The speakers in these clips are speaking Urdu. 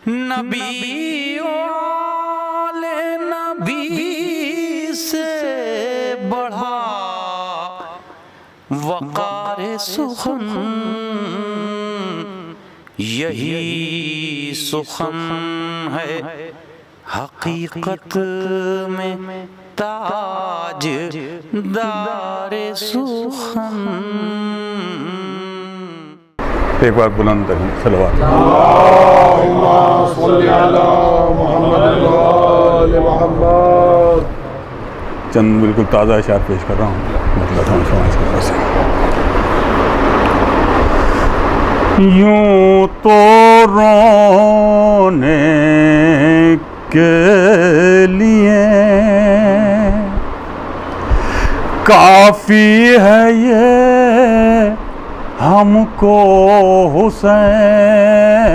نبی والے نبی سے بڑھا وقار سخن یہی سخن ہے حقیقت میں تاج دار سخن. ایک بار بلند ترین صلوات. اللہم صلی علی محمد و آل محمد. چند بالکل تازہ اشعار پیش کر رہا ہوں مطلب ہم سمجھ کے پاس. یوں تو رونے کے لیے کافی ہے یہ ہم کو حسین.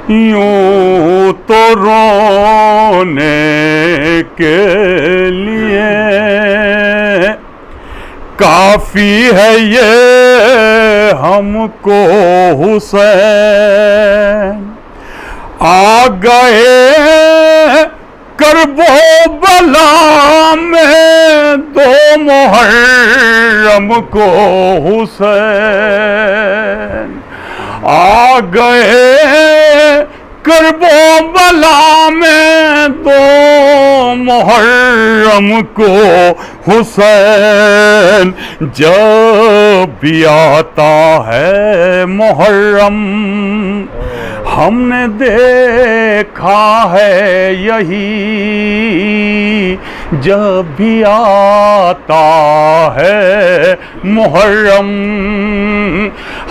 یوں تو رونے کے لیے کافی ہے یہ ہم کو حسین. آ گئے کرب و بلا میں 2 محرم کو حسین. آ گئے کرب و بلا میں 2 محرم کو حسین. جب بھی آتا ہے محرم ہم نے دیکھا ہے یہی. جب بھی آتا ہے محرم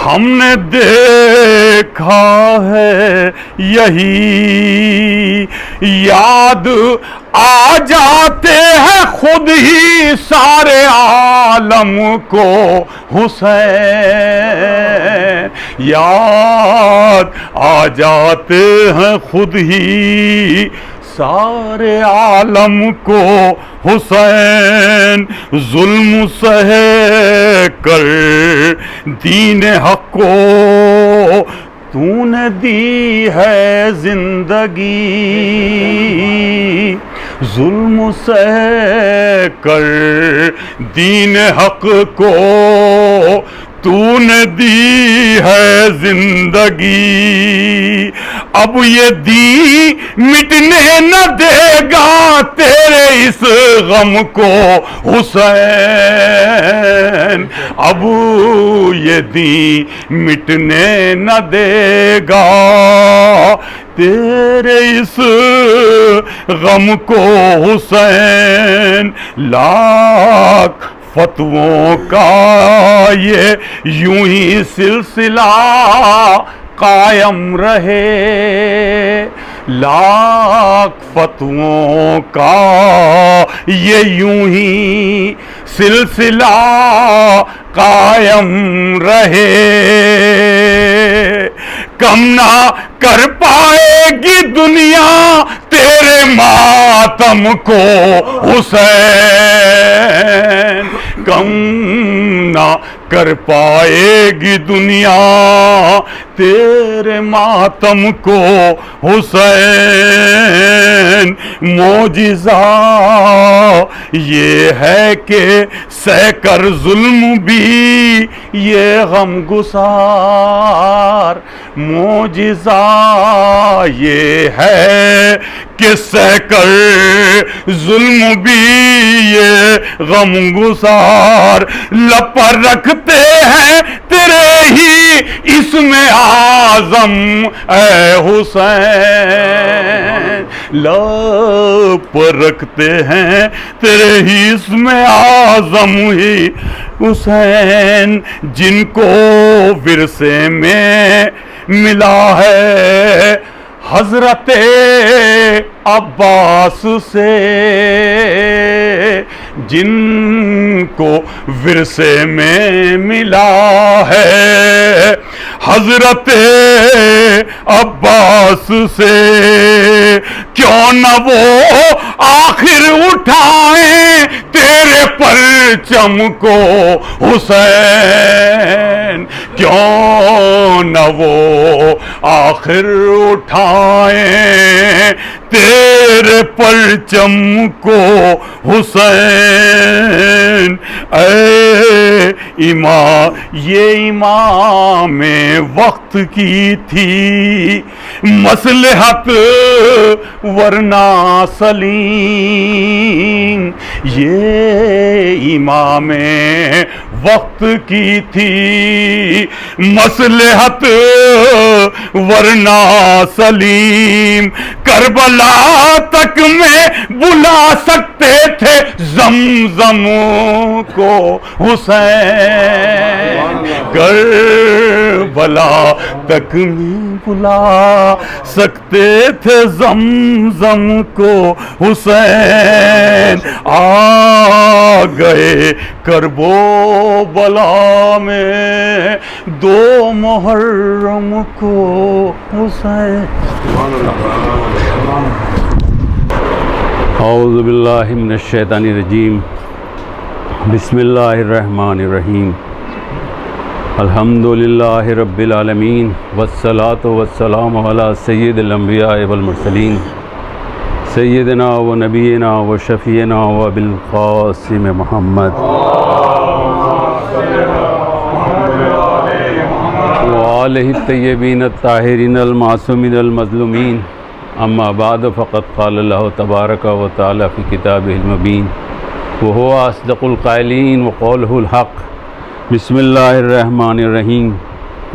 ہم نے دیکھا ہے یہی. یاد آ جاتے ہیں خود ہی سارے عالم کو حسین. یاد آ جاتے ہیں خود ہی سارے عالم کو حسین. ظلم سہ کر دین حق کو تو نے دی ہے زندگی. ظلم سہ کر دین حق کو تو نے دی ہے زندگی. اب یہ دی مٹنے نہ دے گا تیرے اس غم کو حسین. اب یہ دی مٹنے نہ دے گا تیرے اس غم کو حسین. لاکھ فتووں کا یہ یوں ہی سلسلہ قائم رہے. لاکھ فتووں کا یہ یوں ہی سلسلہ قائم رہے. کم نہ کر پائے گی دنیا تیرے ماتم کو حسین. کم نہ کر پائے گی دنیا تیرے ماتم کو حسین. معجزہ یہ ہے کہ سہ کر ظلم بھی یہ غم گسار. معجزہ یہ ہے کہ سہ کر ظلم بھی یہ غم گسار. لپر رکھتے ہیں تیرے ہی اسم اعظم اے حسین. لپ رکھتے ہیں تیرے ہی اسم اعظم ہی حسین. جن کو ورثے میں ملا ہے حضرت عباس سے. جن کو ورثے میں ملا ہے حضرت عباس سے. کیوں نہ وہ آخر اٹھائیں تیرے پرچم کو حسین. کیوں نہ وہ آخر اٹھائیں تیرے پرچم کو حسین، اے امام یہ امام وقت کی تھی مصلحت ورنہ سلیم، یہ امام وقت کی تھی مصلحت ورنہ سلیم، کربلا تک میں بلا سکتے تھے زمزم کو حسین، کربلا تک میں بلا سکتے تھے زمزم کو حسین، آ گئے کربو بلا میں 2 محرم کو حسین۔ اعوذ باللہ من الشیطان الرجیم، بسم اللہ الرحمن الرحیم، الحمد للہ رب العالمین، والصلاة والسلام علی سید الانبیاء والمرسلین، سیدنا و نبینا و شفیعنا و بالقاسم محمد وآلہ الطیبین الطاہرین المعصومین المظلومین، اما بعد فقد قال اللہ تبارک و تعالی فی کتابہ المبین وہو اصدق القائلین وقولہ الحق، بسم اللہ الرحمن الرحیم،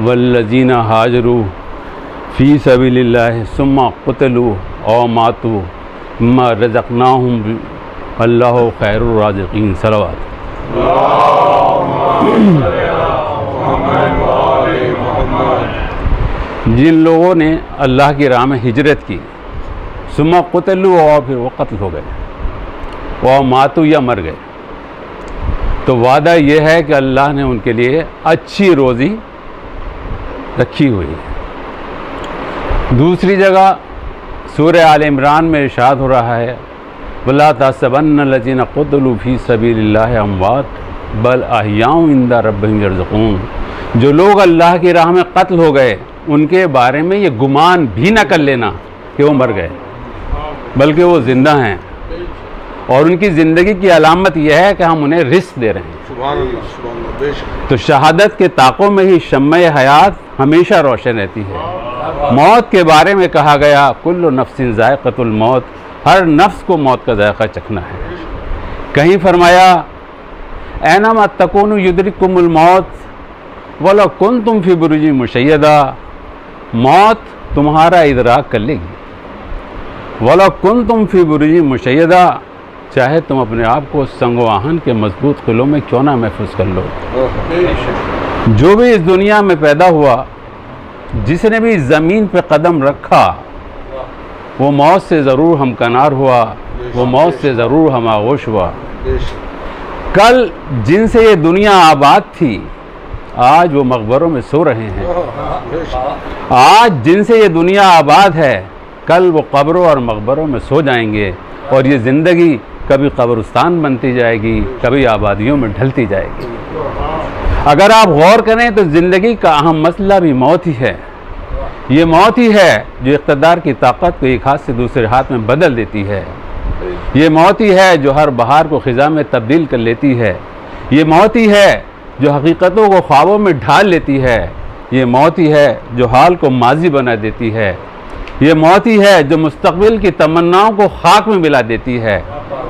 والذین ہاجروا فی سبیل اللہ ثم قتلوا او ماتوا مما رزقناہم اللہ خیر الرازقین۔ صلوات۔ جن لوگوں نے اللہ کی راہ میں ہجرت کی، ثم قتلوا اور پھر وہ قتل ہو گئے، وہ ماتوا یا مر گئے، تو وعدہ یہ ہے کہ اللہ نے ان کے لیے اچھی روزی رکھی ہوئی ہے۔ دوسری جگہ سورہ آل عمران میں ارشاد ہو رہا ہے، وَلَا تَحْسَبَنَّ الَّذِينَ قُتِلُوا فِي سَبِيلِ اللَّهِ أَمْوَاتٌ بَلْ أَحْيَاءٌ عِندَ رَبِّهِمْ يُرْزَقُونَ۔ جو لوگ اللہ کی راہ میں قتل ہو گئے ان کے بارے میں یہ گمان بھی نہ کر لینا کہ وہ مر گئے، بلکہ وہ زندہ ہیں، اور ان کی زندگی کی علامت یہ ہے کہ ہم انہیں رزق دے رہے ہیں۔ تو شہادت کے طاقوں میں ہی شمع حیات ہمیشہ روشن رہتی ہے۔ موت کے بارے میں کہا گیا، کل نفس ذائقۃ الموت، ہر نفس کو موت کا ذائقہ چکھنا ہے۔ کہیں فرمایا، اینما تکونوا یدرککم الموت ولو کنتم فی برج مشیدہ، موت تمہارا ادراک کر لے گی، وَلَوْ كُنْتُمْ فِي بُرُجٍ مُشَيَّدَةٍ، چاہے تم اپنے آپ کو سنگ و آہن کے مضبوط قلعوں میں کیوں نہ محفوظ کر لو۔ جو بھی اس دنیا میں پیدا ہوا، جس نے بھی زمین پہ قدم رکھا، وہ موت سے ضرور ہمکنار ہوا، وہ موت سے ضرور ہم آغوش ہوا۔ کل جن سے یہ دنیا آباد تھی، آج وہ مقبروں میں سو رہے ہیں۔ آج جن سے یہ دنیا آباد ہے، کل وہ قبروں اور مقبروں میں سو جائیں گے، اور یہ زندگی کبھی قبرستان بنتی جائے گی، کبھی آبادیوں میں ڈھلتی جائے گی۔ اگر آپ غور کریں تو زندگی کا اہم مسئلہ بھی موت ہی ہے۔ یہ موت ہی ہے جو اقتدار کی طاقت کو ایک ہاتھ سے دوسرے ہاتھ میں بدل دیتی ہے۔ یہ موت ہی ہے جو ہر بہار کو خزاں میں تبدیل کر لیتی ہے۔ یہ موت ہی ہے جو حقیقتوں کو خوابوں میں ڈھال لیتی ہے۔ یہ موت ہی ہے جو حال کو ماضی بنا دیتی ہے۔ یہ موت ہی ہے جو مستقبل کی تمناؤں کو خاک میں ملا دیتی ہے۔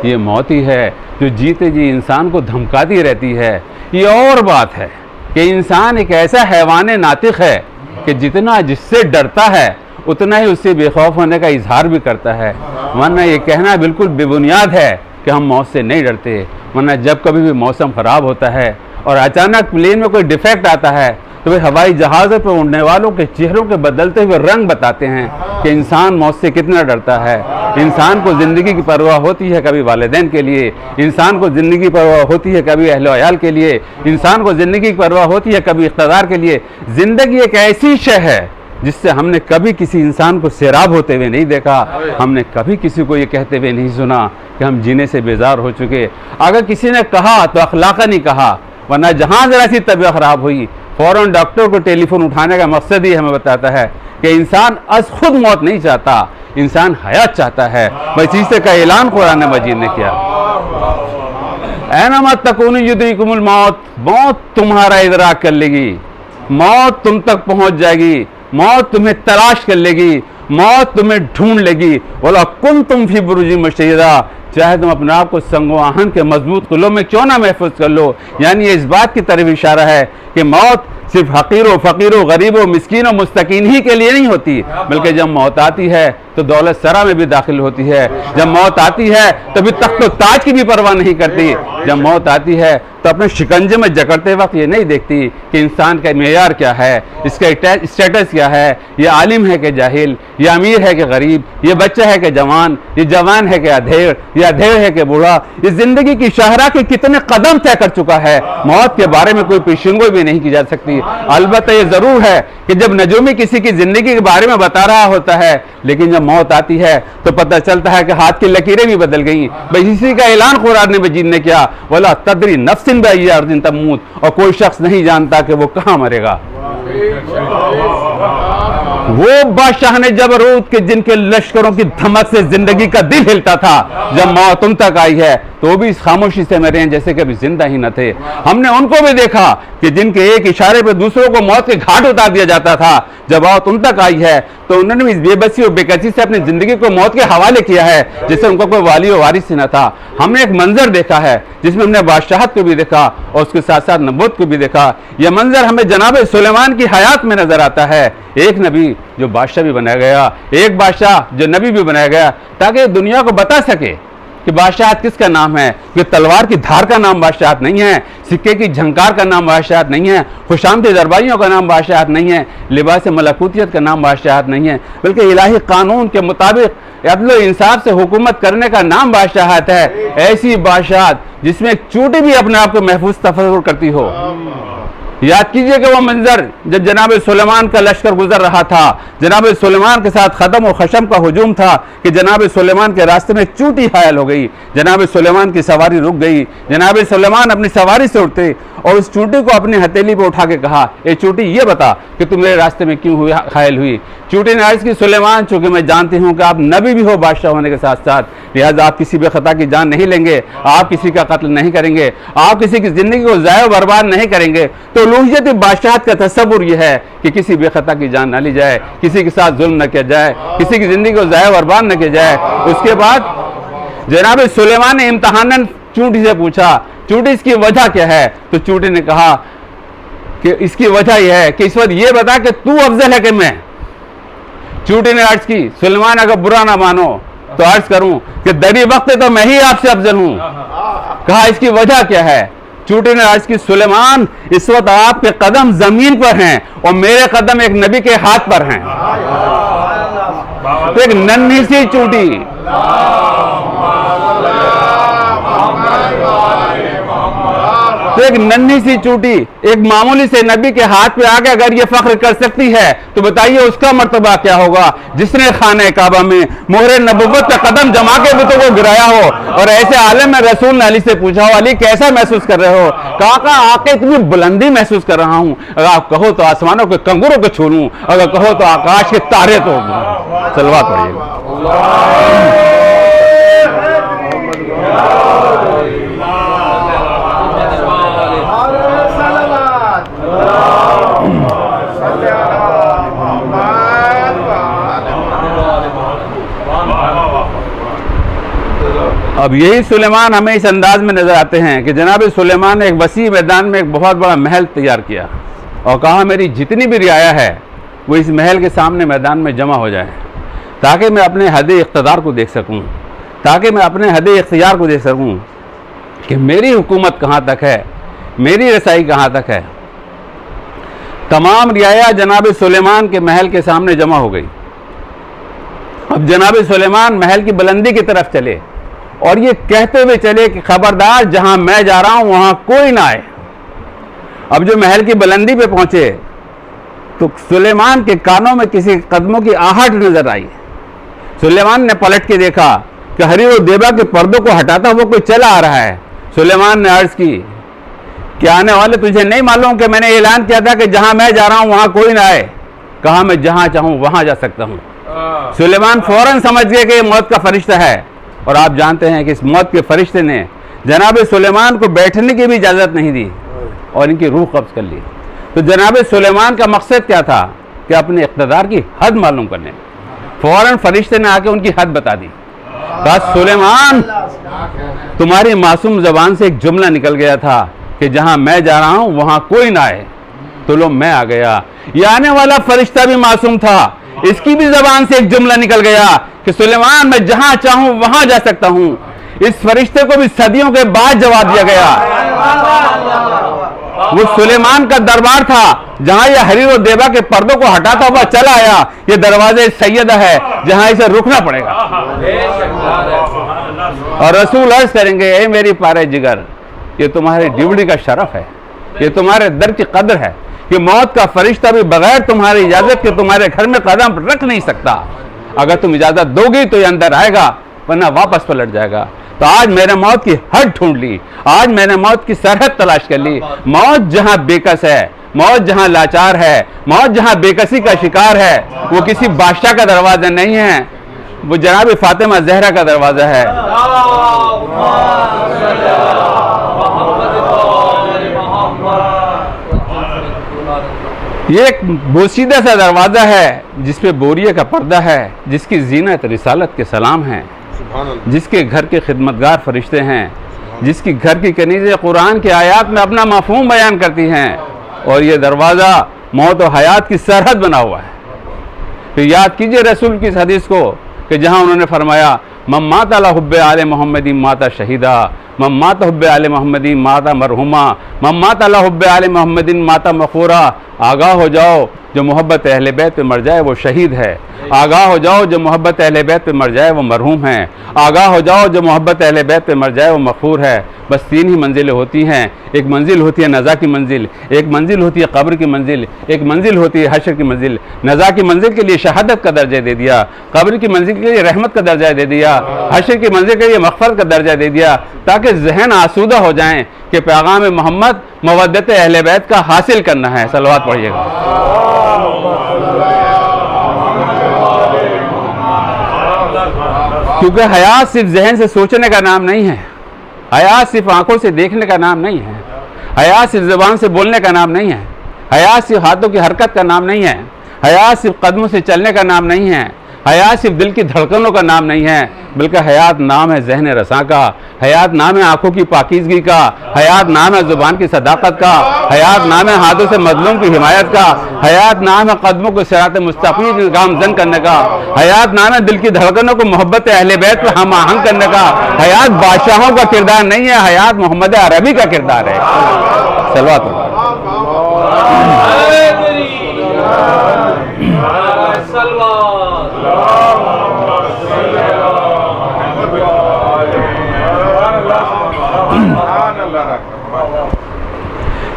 یہ موت ہی ہے جو جیتے جی انسان کو دھمکاتی رہتی ہے۔ یہ اور بات ہے کہ انسان ایک ایسا حیوان ناطق ہے کہ جتنا جس سے ڈرتا ہے اتنا ہی اس سے بے خوف ہونے کا اظہار بھی کرتا ہے، ورنہ یہ کہنا بالکل بے بنیاد ہے کہ ہم موت سے نہیں ڈرتے۔ ورنہ جب کبھی بھی موسم خراب ہوتا ہے اور اچانک پلین میں کوئی ڈیفیکٹ آتا ہے تو وہ ہوائی جہازوں پہ اڑنے والوں کے چہروں کے بدلتے ہوئے رنگ بتاتے ہیں کہ انسان موت سے کتنا ڈرتا ہے۔ انسان کو زندگی کی پرواہ ہوتی ہے کبھی والدین کے لیے، انسان کو زندگی کی پرواہ ہوتی ہے کبھی اہل و عیال کے لیے، انسان کو زندگی کی پرواہ ہوتی ہے کبھی اقتدار کے لیے۔ زندگی ایک ایسی شے ہے جس سے ہم نے کبھی کسی انسان کو سیراب ہوتے ہوئے نہیں دیکھا، ہم نے کبھی کسی کو یہ کہتے ہوئے نہیں سنا کہ ہم جینے سے بیزار ہو چکے۔ اگر کسی نے کہا تو اخلاقاً نہیں کہا، ورنہ جہاں ذرا سی طبیعت خراب ہوئی فوراً ڈاکٹر کو ٹیلی فون اٹھانے کا مقصد ہی ہمیں بتاتا ہے کہ انسان از خود موت نہیں چاہتا، انسان حیات چاہتا ہے۔ بس اسی کا اعلان قرآن مجید نے کیا، اینما تکونوا یدرککم الموت، موت تمہارا ادراک کر لے گی، موت تم تک پہنچ جائے گی، موت تمہیں تلاش کر لے گی، موت تمہیں ڈھونڈ لے گی۔ وَلَا كُنْتُمْ فِي بُرُوجٍ مُشَيَّدَةٍ، چاہے تم اپنے آپ کو سنگ و آہن کے مضبوط قلعوں میں کیوں نہ محفوظ کر لو۔ یعنی یہ اس بات کی طرف اشارہ ہے کہ موت صرف حقیر و فقیر و غریب و مسکین و مستقین ہی کے لیے نہیں ہوتی، بلکہ جب موت آتی ہے تو دولت سرا میں بھی داخل ہوتی ہے، جب موت آتی ہے تو بھی تخت و تاج کی بھی پرواہ نہیں کرتی، جب موت آتی ہے تو اپنے شکنجے میں جکڑتے وقت یہ نہیں دیکھتی کہ انسان کا معیار کیا ہے، اس کا اسٹیٹس کیا ہے، یہ عالم ہے کہ جاہل، یہ امیر ہے کہ غریب، یہ بچہ ہے کہ جوان، یہ جوان ہے کہ ادھیڑ، یہ ادھیڑ ہے کہ بوڑھا، یہ زندگی کی شاہراہ کے کتنے قدم طے کر چکا ہے۔ موت کے بارے میں کوئی پیشنگوئی بھی نہیں کی جا سکتی۔ البتہ یہ ضرور ہے کہ جب نجومی کسی کی زندگی کے بارے میں بتا رہا ہوتا ہے، لیکن جب موت آتی ہے تو پتہ چلتا ہے کہ ہاتھ کی لکیریں بھی بدل گئیں۔ بس اسی کا اعلان قرآن مجید نے کیا، وَلَا تَدْرِي نَفْسٌ بِأَيِّ أَرْضٍ تَمُوتُ، اور کوئی شخص نہیں جانتا کہ وہ کہاں مرے گا۔ وہ بادشاہ نے جبروت کے جن کے لشکروں کی دھمک سے زندگی کا دل ہلتا تھا، جب موت ان تک آئی ہے تو وہ بھی اس خاموشی سے مرے ہیں جیسے کہ ابھی زندہ ہی نہ تھے۔ ہم نے ان کو بھی دیکھا کہ جن کے ایک اشارے پہ دوسروں کو موت کے گھاٹ اتار دیا جاتا تھا، جب موت ان تک آئی ہے تو انہوں نے بھی اس بے بسی اور بے کسی سے اپنی زندگی کو موت کے حوالے کیا ہے جس سے ان کو کوئی والی و وارث ہی نہ تھا۔ ہم نے ایک منظر دیکھا ہے جس میں ہم نے بادشاہت کو بھی دیکھا اور اس کے ساتھ ساتھ نبوت کو بھی دیکھا۔ یہ منظر ہمیں جناب سلیمان کی حیات میں نظر آتا ہے، ایک نبی جو بادشاہ بھی بنایا گیا، ایک بادشاہ جو نبی بھی بنایا گیا، تاکہ دنیا کو بتا سکے کہ بادشاہت کس کا نام ہے، کہ تلوار کی دھار کا نام بادشاہت نہیں ہے، سکے کی جھنکار کا نام بادشاہت نہیں ہے، خوشامد درباریوں کا نام بادشاہت نہیں ہے، لباس ملکوتیت کا نام بادشاہت نہیں ہے، بلکہ الہی قانون کے مطابق عدل و انصاف سے حکومت کرنے کا نام بادشاہت ہے۔ ایسی بادشاہت جس میں ایک چونٹی بھی اپنے آپ کو محفوظ تصور کرتی ہو۔ یاد کیجئے کہ وہ منظر جب جناب سلیمان کا لشکر گزر رہا تھا، جناب سلیمان کے ساتھ خدم و خشم کا ہجوم تھا کہ جناب سلیمان کے راستے میں چونٹی حائل ہو گئی، جناب سلیمان کی سواری رک گئی، جناب سلیمان اپنی سواری سے اٹھتے اور اس چونٹی کو اپنی ہتھیلی پہ اٹھا کے کہا، اے چونٹی یہ بتا کہ تم میرے راستے میں کیوں حائل ہوئی؟ چونٹی نے عرض کی، سلیمان چونکہ میں جانتی ہوں کہ آپ نبی بھی ہو بادشاہ ہونے کے ساتھ ساتھ، لہذا آپ کسی بے خطا کی جان نہیں لیں گے، آپ کسی کا قتل نہیں کریں گے، آپ کسی کی زندگی کو ضائع و برباد نہیں کریں گے۔ تو الوہیت بادشاہت کا تصور یہ ہے کہ کسی بے خطا کی جان نہ لی جائے، کسی کے ساتھ ظلم نہ کیا جائے، کسی کی زندگی کو ضائع و برباد نہ کیا جائے۔ اس کے بعد جناب سلیمان نے امتحاناً چونٹی سے پوچھا، چونٹی اس کی وجہ کیا ہے؟ تو چونٹی نے کہا کہ اس کی وجہ یہ ہے کہ اس وقت یہ بتا کہ تو افضل ہے کہ میں؟ چونٹی نے عرض کی، سلیمان اگر برا نہ مانو تو عرض کروں کہ دری وقت تو میں ہی آپ سے افضل ہوں۔ کہا اس کی وجہ کیا ہے؟ چونٹی نے عرض کی، سلیمان اس وقت آپ کے قدم زمین پر ہیں اور میرے قدم ایک نبی کے ہاتھ پر ہیں۔ تو ایک ننھی سی چونٹی، تو ایک ننھی سی چونٹی ایک معمولی سے نبی کے ہاتھ پہ آ کے اگر یہ فخر کر سکتی ہے تو بتائیے اس کا مرتبہ کیا ہوگا جس نے خانہ کعبہ میں مہر نبوت پہ قدم جما کے بھی تو وہ گرایا ہو اور ایسے عالم میں رسول نے علی سے پوچھا ہو، علی کیسا محسوس کر رہے ہو؟ کہا آ کے اتنی بلندی محسوس کر رہا ہوں، اگر آپ کہو تو آسمانوں کے کنگروں کو چھو لوں، اگر کہو تو آکاش کے تارے توڑ دوں۔ صلوات پڑھیے۔ اب یہی سلیمان ہمیں اس انداز میں نظر آتے ہیں کہ جناب سلیمان نے ایک وسیع میدان میں ایک بہت بڑا محل تیار کیا اور کہا میری جتنی بھی رعایا ہے وہ اس محل کے سامنے میدان میں جمع ہو جائے تاکہ میں اپنے حد اقتدار کو دیکھ سکوں، تاکہ میں اپنے حد اختیار کو دیکھ سکوں کہ میری حکومت کہاں تک ہے، میری رسائی کہاں تک ہے۔ تمام رعایا جناب سلیمان کے محل کے سامنے جمع ہو گئی۔ اب جناب سلیمان محل کی بلندی کی طرف چلے اور یہ کہتے ہوئے چلے کہ خبردار جہاں میں جا رہا ہوں وہاں کوئی نہ آئے۔ اب جو محل کی بلندی پہ پہنچے تو سلیمان کے کانوں میں کسی قدموں کی آہٹ نظر آئی۔ سلیمان نے پلٹ کے دیکھا کہ حریر و دیبا کے پردوں کو ہٹاتا وہ کوئی چلا آ رہا ہے۔ سلیمان نے عرض کی کہ آنے والے تجھے نہیں معلوم کہ میں نے اعلان کیا تھا کہ جہاں میں جا رہا ہوں وہاں کوئی نہ آئے؟ کہا میں جہاں چاہوں وہاں جا سکتا ہوں۔ سلیمان فوراً سمجھ گئے کہ یہ موت کا فرشتہ ہے، اور آپ جانتے ہیں کہ اس موت کے فرشتے نے جناب سلیمان کو بیٹھنے کی بھی اجازت نہیں دی اور ان کی روح قبض کر لی۔ تو جناب سلیمان کا مقصد کیا تھا کہ اپنے اقتدار کی حد معلوم کرنے، فوراً فرشتے نے آ کے ان کی حد بتا دی۔ کہا سلیمان تمہاری معصوم زبان سے ایک جملہ نکل گیا تھا کہ جہاں میں جا رہا ہوں وہاں کوئی نہ آئے، تو لو میں آ گیا۔ یہ آنے والا فرشتہ بھی معصوم تھا، اس کی بھی زبان سے ایک جملہ نکل گیا کہ سلیمان میں جہاں چاہوں وہاں جا سکتا ہوں۔ اس فرشتے کو بھی صدیوں کے بعد جواب دیا گیا۔ وہ سلیمان کا دربار تھا جہاں یہ حریر و دیبا کے پردوں کو ہٹاتا ہوا چلا آیا، یہ دروازے سیدہ ہے جہاں اسے رکنا پڑے گا۔ اور رسول عرض کریں گے اے میری پارے جگر، یہ تمہاری ڈیوٹی کا شرف ہے، یہ تمہارے در کی قدر ہے کہ موت کا فرشتہ بھی بغیر تمہاری اجازت کے تمہارے گھر میں قدم رکھ نہیں سکتا۔ اگر تم اجازت دو گی تو یہ اندر آئے گا، ورنہ واپس پلٹ جائے گا۔ تو آج میں نے موت کی حد ڈھونڈ لی، آج میں نے موت کی سرحد تلاش کر لی۔ موت جہاں بے کس ہے، موت جہاں لاچار ہے، موت جہاں بے کسی کا شکار ہے، وہ کسی بادشاہ کا دروازہ نہیں ہے، وہ جناب فاطمہ زہرا کا دروازہ ہے۔ یہ ایک بوسیدہ سا دروازہ ہے جس پہ بوریے کا پردہ ہے، جس کی زینت رسالت کے سلام ہیں، جس کے گھر کے خدمتگار فرشتے ہیں، جس کی گھر کی کنیزیں قرآن کے آیات میں اپنا مفہوم بیان کرتی ہیں، اور یہ دروازہ موت و حیات کی سرحد بنا ہوا ہے۔ تو یاد کیجئے رسول کی اس حدیث کو کہ جہاں انہوں نے فرمایا من مات علی حب آل محمد مات شہیدا، من مات حب آل محمد مات مرحوما، من مات علی حب آل محمد مات مغفورا۔ آگاہ ہو جاؤ جو محبت اہل بیت پہ مر جائے وہ شہید ہے، آگاہ ہو جاؤ جو محبت اہل بیت پہ مر جائے وہ مرحوم ہے، آگاہ ہو جاؤ جو محبت اہل بیت پہ مر جائے وہ مغفور ہے۔ بس تین ہی منزلیں ہوتی ہیں، ایک منزل ہوتی ہے نزا کی منزل، ایک منزل ہوتی ہے قبر کی منزل، ایک منزل ہوتی ہے حشر کی منزل۔ نزا کی منزل کے لیے شہادت کا درجہ دے دیا، قبر کی منزل کے لیے رحمت کا درجہ دے دیا، حشر کی منزل کے لیے مغفرت کا درجہ دے دیا، تاکہ ذہن آسودہ ہو جائیں کہ پیغام محمد مودت اہل بیت کا حاصل کرنا ہے۔ صلوات پڑھیے گا۔ کیونکہ حیات صرف ذہن سے سوچنے کا نام نہیں ہے، حیات صرف آنکھوں سے دیکھنے کا نام نہیں ہے، حیات صرف زبان سے بولنے کا نام نہیں ہے، حیات صرف ہاتھوں کی حرکت کا نام نہیں ہے، حیات صرف قدموں سے چلنے کا نام نہیں ہے، حیات صرف دل کی دھڑکنوں کا نام نہیں ہے، بلکہ حیات نام ہے ذہن رساں کا، حیات نام ہے آنکھوں کی پاکیزگی کا، حیات نام ہے زبان کی صداقت کا، حیات نام ہے ہاتھوں سے مظلوم کی حمایت کا، حیات نام ہے قدموں کو صراط مستقیم گامزن کرنے کا، حیات نام ہے دل کی دھڑکنوں کو محبت اہل بیت پہ ہم آہنگ کرنے کا۔ حیات بادشاہوں کا کردار نہیں ہے، حیات محمد عربی کا کردار ہے۔ صلوات اللہ۔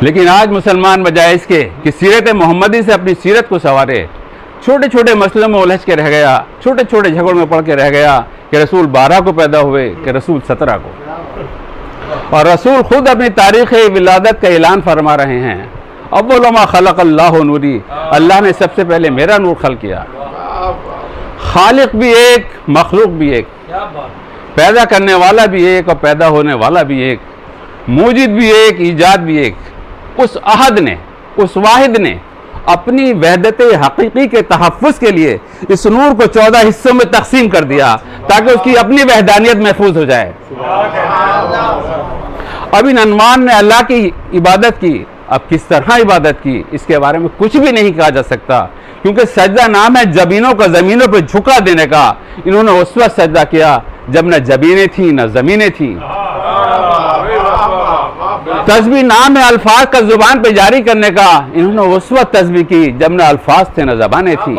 لیکن آج مسلمان بجائے اس کے کہ سیرت محمدی سے اپنی سیرت کو سنوارے، چھوٹے چھوٹے مسئلوں میں الجھ کے رہ گیا، چھوٹے چھوٹے جھگڑوں میں پڑ کے رہ گیا کہ رسول 12 کو پیدا ہوئے کہ رسول 17 کو، اور رسول خود اپنی تاریخ ولادت کا اعلان فرما رہے ہیں اول ما خلق اللہ نوری، اللہ نے سب سے پہلے میرا نور خلق کیا۔ خالق بھی ایک، مخلوق بھی ایک، پیدا کرنے والا بھی ایک اور پیدا ہونے والا بھی ایک، موجد بھی ایک، ایجاد بھی ایک۔ اس احد نے، اس واحد نے اپنی وحدت حقیقی کے تحفظ کے لیے اس نور کو 14 حصوں میں تقسیم کر دیا تاکہ اس کی اپنی وحدانیت محفوظ ہو جائے۔ اب ان انوار نے اللہ کی عبادت کی، اب کس طرح عبادت کی اس کے بارے میں کچھ بھی نہیں کہا جا سکتا، کیونکہ سجدہ نام ہے زمینوں کو زمینوں پہ جھکا دینے کا۔ انہوں نے اس وقت سجدہ کیا جب نہ زمینیں تھیں نہ زمینیں تھیں۔ تسبیح نام ہے الفاظ کا زبان پہ جاری کرنے کا، انہوں نے اس وقت تسبیح کی جب نہ الفاظ تھے نہ زبانیں تھیں۔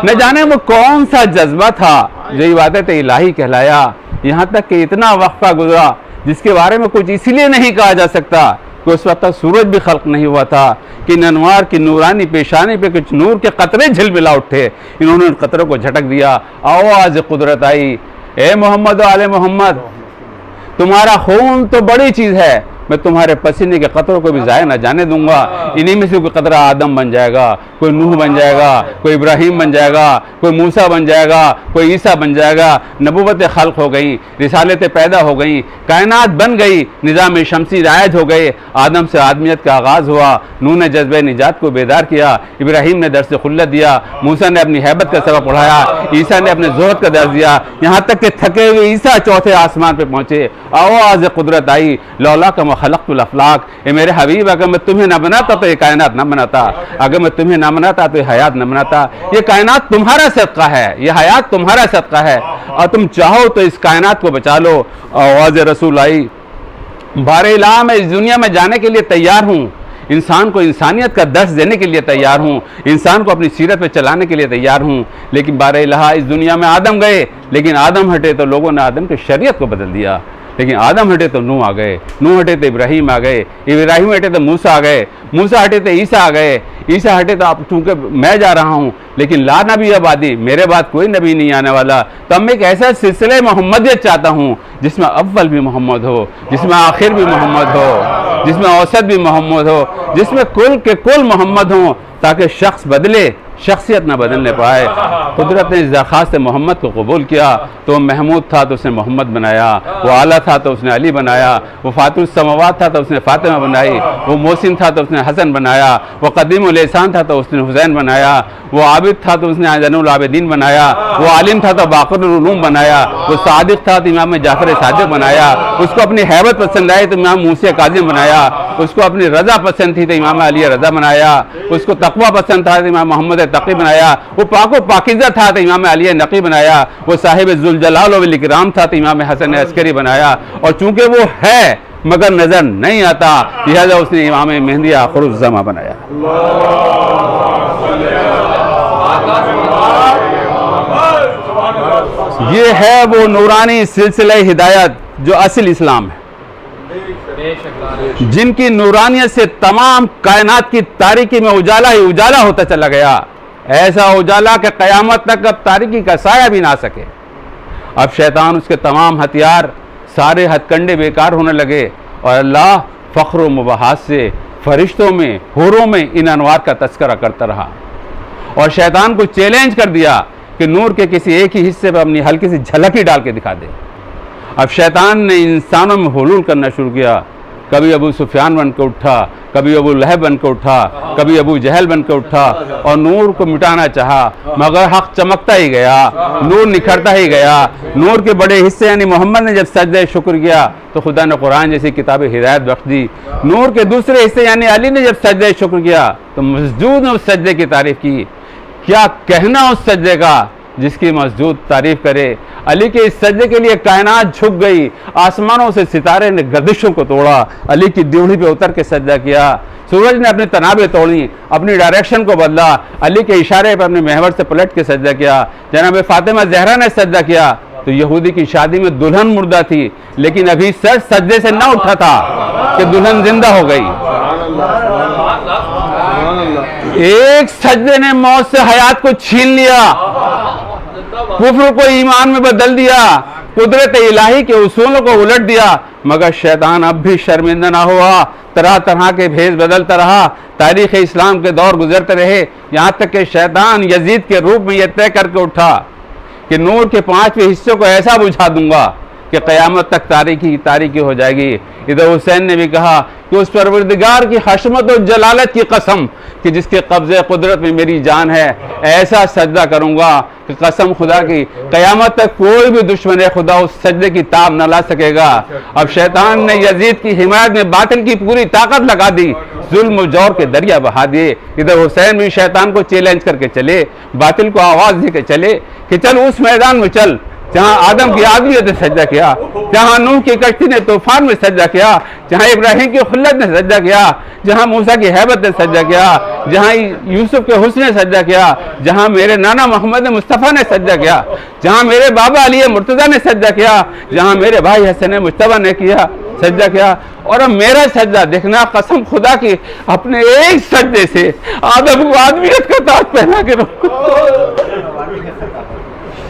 نہ جانے وہ کون سا جذبہ تھا جو عبادت الہی کہلایا، یہاں تک کہ اتنا وقفہ گزرا جس کے بارے میں کچھ اس لیے نہیں کہا جا سکتا کہ اس وقت تک سورج بھی خلق نہیں ہوا تھا کہ ان انوار کی نورانی پیشانی پہ کچھ نور کے قطرے جھلملا اٹھے، انہوں نے ان قطروں کو جھٹک دیا، آواز قدرت آئی، اے محمد و آل محمد، تمہارا خون تو بڑی چیز ہے، میں تمہارے پسینے کے قطروں کو بھی ضائع نہ جانے دوں گا. انہی میں سے کوئی قطرہ آدم بن جائے گا, کوئی نوح بن جائے گا, کوئی ابراہیم بن جائے گا, کوئی موسیٰ بن جائے گا, کوئی عیسیٰ بن جائے گا. نبوتیں خلق ہو گئیں, رسالتیں پیدا ہو گئیں, کائنات بن گئی, نظام شمسی رائج ہو گئے. آدم سے آدمیت کا آغاز ہوا. نوح نے جذبہ نجات کو بیدار کیا, ابراہیم نے درس خلت دیا, موسیٰ نے اپنی ہیبت کا سبق پڑھایا, عیسیٰ نے اپنے زہد کا درس دیا, یہاں تک کہ تھکے ہوئے عیسیٰ چوتھے آسمان پہ پہنچے. آواز قدرت آئی, لولا کہ خلقت الافلاق, اے میرے حبیب اگر میں تمہیں نہ بناتا تو یہ کائنات نہ بناتا, اگر میں تمہیں نہ بناتا تو یہ حیات نہ بناتا. یہ کائنات تمہارا صدقہ ہے, یہ حیات تمہارا صدقہ ہے, اور تم چاہو تو اس کائنات کو بچا لو. آواز رسول آئی, بار الہ میں اس دنیا میں جانے کے لیے تیار ہوں, انسان کو انسانیت کا درس دینے کے لیے تیار ہوں, انسان کو اپنی سیرت پہ چلانے کے لیے تیار ہوں. لیکن بار الہ اس دنیا میں آدم گئے, لیکن آدم ہٹے تو لوگوں نے آدم کی شریعت کو بدل دیا. لیکن آدم ہٹے تو نوح آ گئے, نوح ہٹے تو ابراہیم آ گئے, ابراہیم ہٹے تو موسیٰ آ گئے, موسیٰ ہٹے تو عیسیٰ آ گئے, عیسیٰ ہٹے تو اب چونکہ میں جا رہا ہوں, لیکن لا نبی آبادی, میرے بعد کوئی نبی نہیں آنے والا. تو میں ایک ایسا سلسلہ محمدیت چاہتا ہوں جس میں اول بھی محمد ہو, جس میں آخر بھی محمد ہو, جس میں اوسط بھی محمد ہو, جس میں کل کے کل محمد ہوں, تاکہ شخص بدلے شخصیت نہ بدلنے پائے. قدرت نے اس درخواست محمد کو قبول کیا, تو وہ محمود تھا تو اس نے محمد بنایا, وہ اعلیٰ تھا تو اس نے علی بنایا, وہ فاتح السماوات تھا تو اس نے فاطمہ بنائی, وہ محسن تھا تو اس نے حسن بنایا, وہ قدیم الاحسان تھا تو اس نے حسین بنایا, وہ عابد تھا تو اس نے زین العابدین بنایا, وہ عالم تھا تو باقر العلوم بنایا, وہ صادق تھا تو امام جعفر صادق بنایا, اس کو اپنی ہیبت پسند آئی تو امام موسی کاظم بنایا, اس کو اپنی رضا پسند تھی تو امام علی رضا بنایا, اس کو تقوی پسند تھا تو امام محمد تقی بنایا, وہ پاک و پاکیزہ تھا تو امام علی نقی بنایا, وہ صاحب ذوالجلال والاکرام تھا تو امام حسن عسکری بنایا. اور چونکہ وہ ہے مگر نظر نہیں آتا, لہذا اس نے امام مہدی آخر الزماں بنایا. یہ ہے وہ نورانی سلسلہ ہدایت جو اصل اسلام ہے, جن کی نورانیت سے تمام کائنات کی تاریکی میں اجالا ہی اجالا ہوتا چلا گیا. ایسا اجالا کہ قیامت تک اب تاریکی کا سایہ بھی نہ سکے. اب شیطان, اس کے تمام ہتھیار, سارے ہتھ کنڈے بیکار ہونے لگے, اور اللہ فخر و مباحث سے فرشتوں میں, حوروں میں ان انوار کا تذکرہ کرتا رہا, اور شیطان کو چیلنج کر دیا کہ نور کے کسی ایک ہی حصے پر اپنی ہلکی سی جھلک ہی ڈال کے دکھا دے. اب شیطان نے انسانوں میں حلول کرنا شروع کیا. کبھی ابو سفیان بن کے اٹھا, کبھی ابو لہب بن کے اٹھا, کبھی ابو جہل بن کے اٹھا, اور نور کو مٹانا چاہا, مگر حق چمکتا ہی گیا, نور نکھرتا ہی گیا. نور کے بڑے حصے یعنی محمد نے جب سجدہ شکر کیا تو خدا نے قرآن جیسی کتاب ہدایت بخش دی. نور کے دوسرے حصے یعنی علی نے جب سجدہ شکر کیا تو مسجود نے اس سجدے کی تعریف کی. کیا کہنا اس سجدے کا جس کی مسجود تعریف کرے. علی کے اس سجدے کے لیے کائنات جھک گئی, آسمانوں سے ستارے نے گردشوں کو توڑا, علی کی ڈیوڑی پہ اتر کے سجدہ کیا. سورج نے اپنی تنابیں توڑی, اپنی ڈائریکشن کو بدلا, علی کے اشارے پر اپنے محور سے پلٹ کے سجدہ کیا. جناب فاطمہ زہرا نے سجدہ کیا تو یہودی کی شادی میں دلہن مردہ تھی, لیکن ابھی سر سجدے سے نہ اٹھا تھا کہ دلہن زندہ ہو گئی. ایک سجدے نے موت سے حیات کو چھین لیا, کفر کو ایمان میں بدل دیا, قدرت الہی کے اصولوں کو الٹ دیا. مگر شیطان اب بھی شرمندہ نہ ہوا, طرح طرح کے بھیس بدلتا رہا, تاریخ اسلام کے دور گزرتے رہے, یہاں تک کہ شیطان یزید کے روپ میں یہ طے کر کے اٹھا کہ نور کے 5ویں حصے کو ایسا بجھا دوں گا کہ قیامت تک تاریکی ہو جائے گی. ادھر حسین نے بھی کہا کہ اس پروردگار کی حشمت و جلالت کی قسم کہ جس کے قبضے قدرت میں میری جان ہے, ایسا سجدہ کروں گا کہ قسم خدا کی قیامت تک کوئی بھی دشمن خدا اس سجدے کی تاب نہ لا سکے گا. اب شیطان نے یزید کی حمایت میں باطل کی پوری طاقت لگا دی, ظلم و جور کے دریا بہا دیے. ادھر حسین بھی شیطان کو چیلنج کر کے چلے, باطل کو آواز دے کے چلے کہ چل اس میدان میں چل جہاں آدم کی آدمیت نے سجدہ کیا, جہاں نوح کی کشتی نے طوفان میں سجدہ کیا, جہاں ابراہیم کی خلت نے سجدہ کیا, جہاں موسیٰ کی ہیبت نے سجدہ کیا, جہاں یوسف کے حسن نے سجدہ کیا, جہاں میرے نانا محمد مصطفیٰ نے سجدہ کیا, جہاں میرے بابا علی مرتضیٰ نے سجدہ کیا, جہاں میرے بھائی حسن مجتبیٰ نے کیا سجدہ کیا. اور اب میرا سجدہ دیکھنا, قسم خدا کی اپنے ایک سجدے سے آدم کو آدمیت کا تاج پہنا کے رکھو.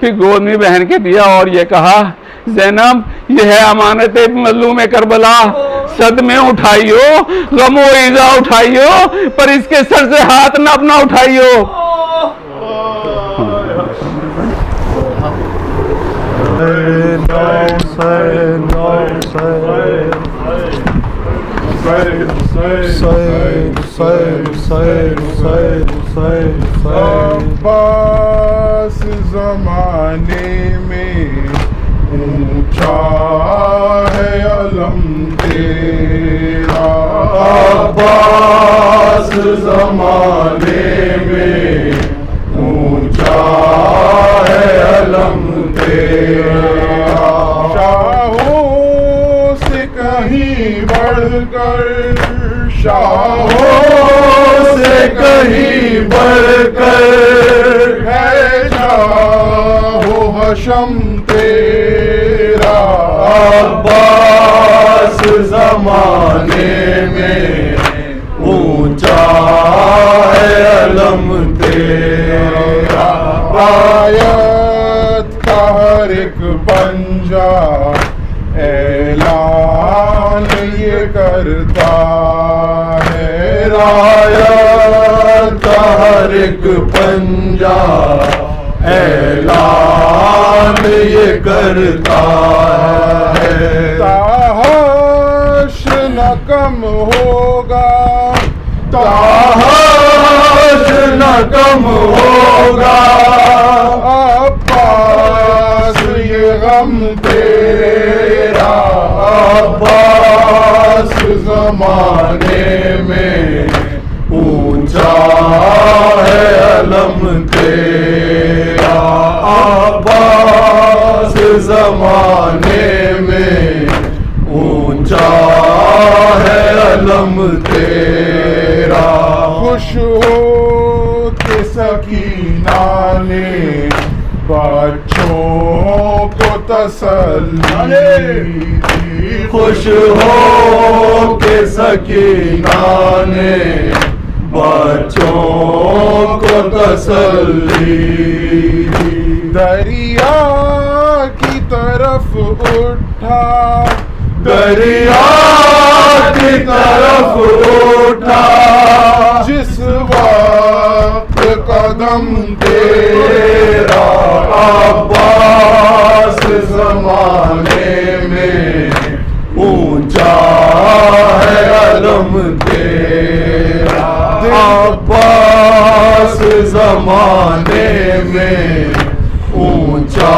پھر گود میں بہن کے دیا اور یہ کہا زینب یہ ہے امانت مظلوم کربلا، صدمے اٹھائیو، غم و ایزا اٹھائیو، پر اس کے سر سے ہاتھ نہ اپنا اٹھائیو۔ عباس زمانے میں اونچا ہے علم تیرا، عباس زمانے میں اونچا ہے علم تیرا، شاہوں سے کہیں بڑھ کر، شاہوں سے کہیں بڑھ کر ہے شاہ و حشم تیرا، عباس زمانے میں اونچا ہے علم تیرا، رایت کا ہر ایک پنجہ اعلان یہ کرتا ہے، رایت کا ہر ایک پنجہ اعلان یہ کرتا ہے، تاحشر نہ کم ہوگا، تاحشر نہ کم ہوگا، عباس یہ غم تیرا، عباس زمانے میں اونچا ہے علم تیرا، عباس زمانے میں اونچا ہے علم تیرا، خوش ہو کہ سکینہ نے بچوں کو تسلی دی، خوش ہو کہ سکینہ نے بچوں کو تسلی دی، دریا کی طرف اٹھا، دریا کی طرف اٹھا، جس وقت قدم تیرا، عباس زمانے میں اونچا ہے علم تیرا، عباس زمانے میں اونچا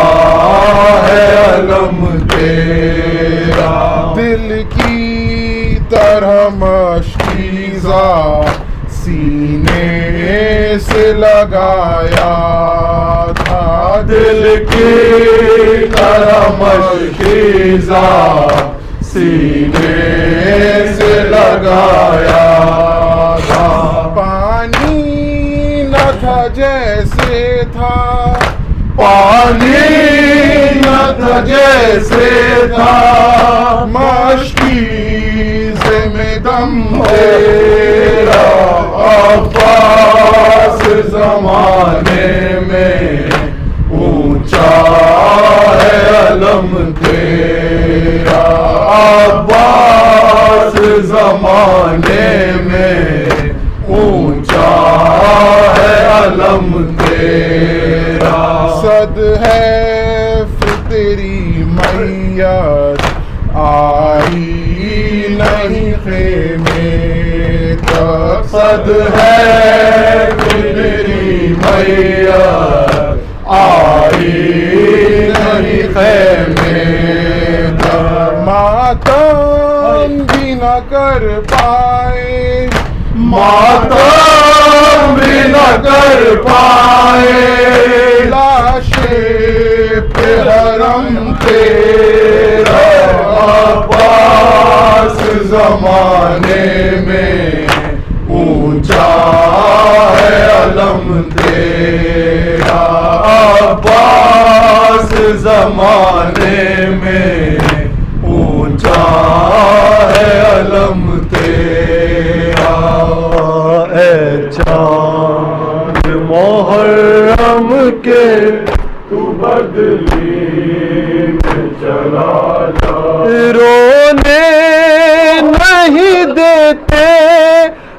ہے علم تیرا، دل کی طرح مشکیزہ سینے سے لگایا تھا، دل کی طرح مشکیزہ سینے سے لگایا تھا، پانی نہ تھا جیسے تھا، پانی نہ تھا جیسے تھا، مشکیزے میں دم تیرا، عباس زمانے میں اونچا ہے علم تیرا، عباس زمانے میں اونچا ہے علم تیرا، صد ہے تیری میت آئی نہیں خیمے تک، صد ہے تیری میت آئی نہیں خیمے تک، ماتم بھی نہ کر پائے، ماتم بھی نہ کر پائے، لاشے پہ حرم تیرا، عباس زمانے میں اونچا ہے علم تیرا، عباس زمانے میں اونچا ہے علم تیرا، اے چاند محرم کے تو میں چلا جا. رونے نہیں دیتے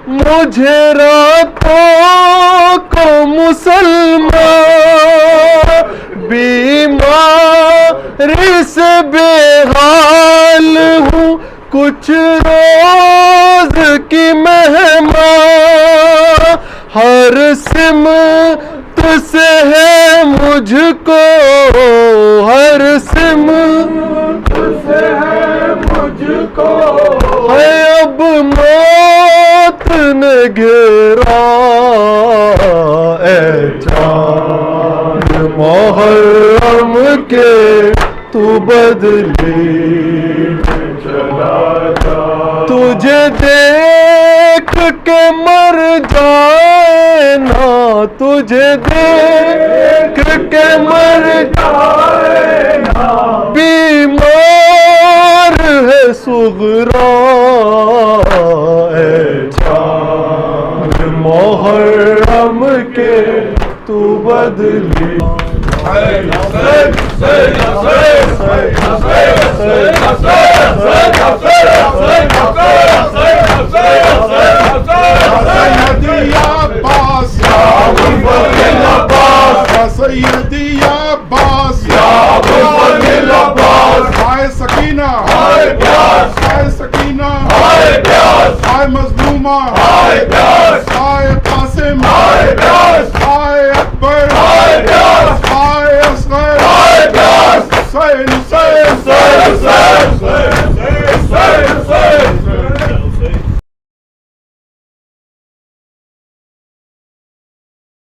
مجھے راتوں کو مسلمان، بیماری سے بے حال ہوں کچھ روز کی مہمان، ہر سمت سے ہے مجھ کو، ہر سمت سے ہے مجھ کو ہے اب موت نے گھیرا. اے چاند محرم کے تو بدلی چلا جا. تجھے دیکھ کے مر جائے نا، تجھے دیکھ کے مر جائے نا. بیمار ہے صغرا. اے چاند محرم کے تو بدلی. سیدی عباس یا ابوالفضل عباس، سیدی عباس یا ابوالفضل عباس. ہائے سکینہ، ہائے پیاس، ہائے سکینہ، ہائے پیاس، ہائے مظلومہ، ہائے پیاس، ہائے قاسم، ہائے پیاس، ہائے اکبر، ہائے پیاس، ہائے اصغر، ہائے پیاس. حسین